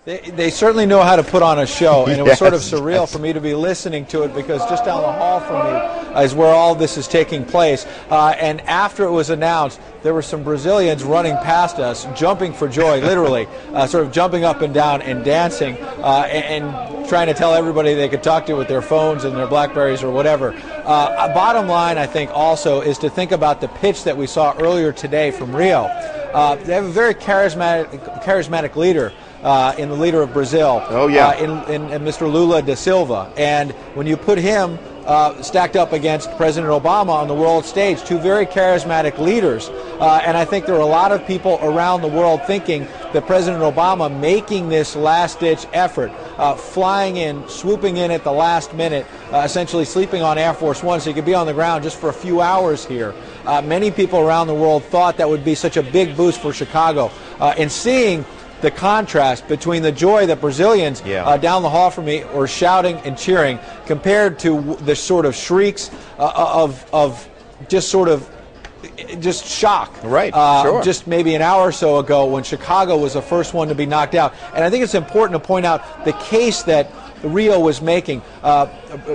They certainly know how to put on a show, and it was sort of surreal yes. for me to be listening to it, because just down the hall from me is where all this is taking place. And after it was announced, there were some Brazilians running past us, jumping for joy, literally, sort of jumping up and down and dancing, and trying to tell everybody they could talk to with their phones and their Blackberries or whatever. Bottom line, I think, also, is to think about the pitch that we saw earlier today from Rio. They have a very charismatic leader. In the leader of Brazil, in Mr. Lula da Silva. And when you put him stacked up against President Obama on the world stage, two very charismatic leaders, and I think there are a lot of people around the world thinking that President Obama making this last-ditch effort, flying in, swooping in at the last minute, essentially sleeping on Air Force One so he could be on the ground just for a few hours here. Many people around the world thought that would be such a big boost for Chicago. And seeing the contrast between the joy that Brazilians down the hall from me were shouting and cheering compared to the sort of shrieks of just sort of just shock. Right, sure. Just maybe an hour or so ago when Chicago was the first one to be knocked out. And I think it's important to point out the case that Rio was making.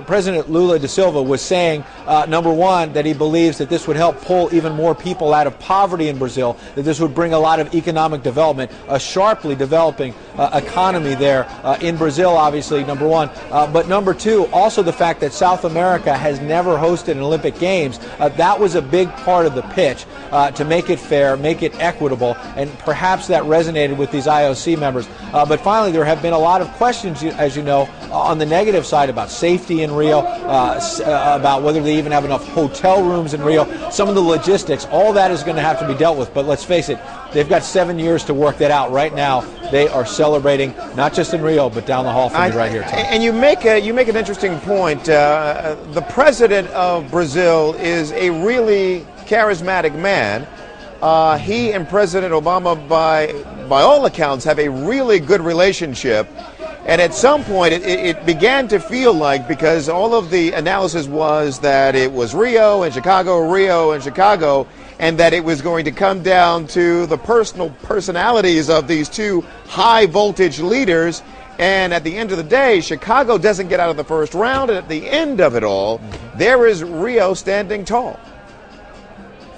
President Lula da Silva was saying, number one, that he believes that this would help pull even more people out of poverty in Brazil, that this would bring a lot of economic development, a sharply developing economy there in Brazil, obviously, number one. But number two, also the fact that South America has never hosted an Olympic Games. That was a big part of the pitch, to make it fair, make it equitable, and perhaps that resonated with these IOC members. But finally, there have been a lot of questions, as you know, on the negative side about safety in Rio, about whether they even have enough hotel rooms in Rio, some of the logistics, all that is going to have to be dealt with. But let's face it, they've got 7 years to work that out. Right now, they are celebrating, not just in Rio, but down the hall from me right here, Tom. And you make an interesting point. The president of Brazil is a really charismatic man. He and President Obama, by all accounts, have a really good relationship. And at some point, it began to feel like, because all of the analysis was that it was Rio and Chicago, and that it was going to come down to the personalities of these two high-voltage leaders. And at the end of the day, Chicago doesn't get out of the first round, and at the end of it all, there is Rio standing tall.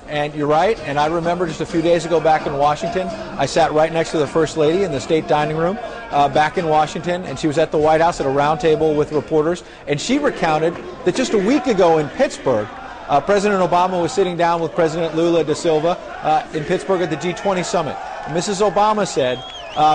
And you're right, and I remember just a few days ago back in Washington, I sat right next to the First Lady in the State Dining Room back in Washington, and she was at the White House at a round table with reporters, and she recounted that just a week ago in Pittsburgh, President Obama was sitting down with President Lula da Silva in Pittsburgh at the G20 summit. Mrs. Obama said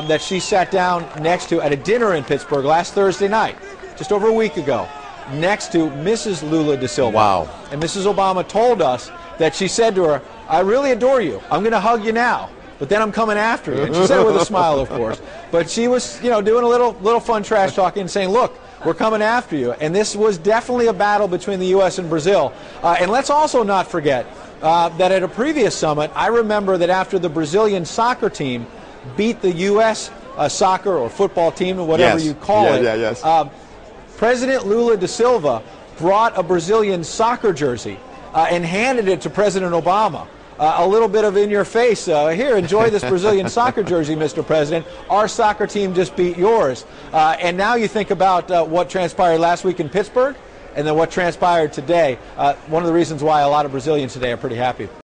that she sat down next to, at a dinner in Pittsburgh last Thursday night, just over a week ago, next to Mrs. Lula da Silva. Wow. And Mrs. Obama told us that she said to her, "I really adore you. I'm going to hug you now, but then I'm coming after you." And she said it with a smile, of course. But she was, you know, doing a little fun trash talking and saying, "Look, we're coming after you." And this was definitely a battle between the U.S. and Brazil. And let's also not forget that at a previous summit, I remember that after the Brazilian soccer team beat the U.S. Soccer or football team, or whatever you call it, President Lula da Silva brought a Brazilian soccer jersey and handed it to President Obama. A little bit of in your face, here, enjoy this Brazilian soccer jersey, Mr. President. Our soccer team just beat yours. And now you think about what transpired last week in Pittsburgh and then what transpired today. One of the reasons why a lot of Brazilians today are pretty happy.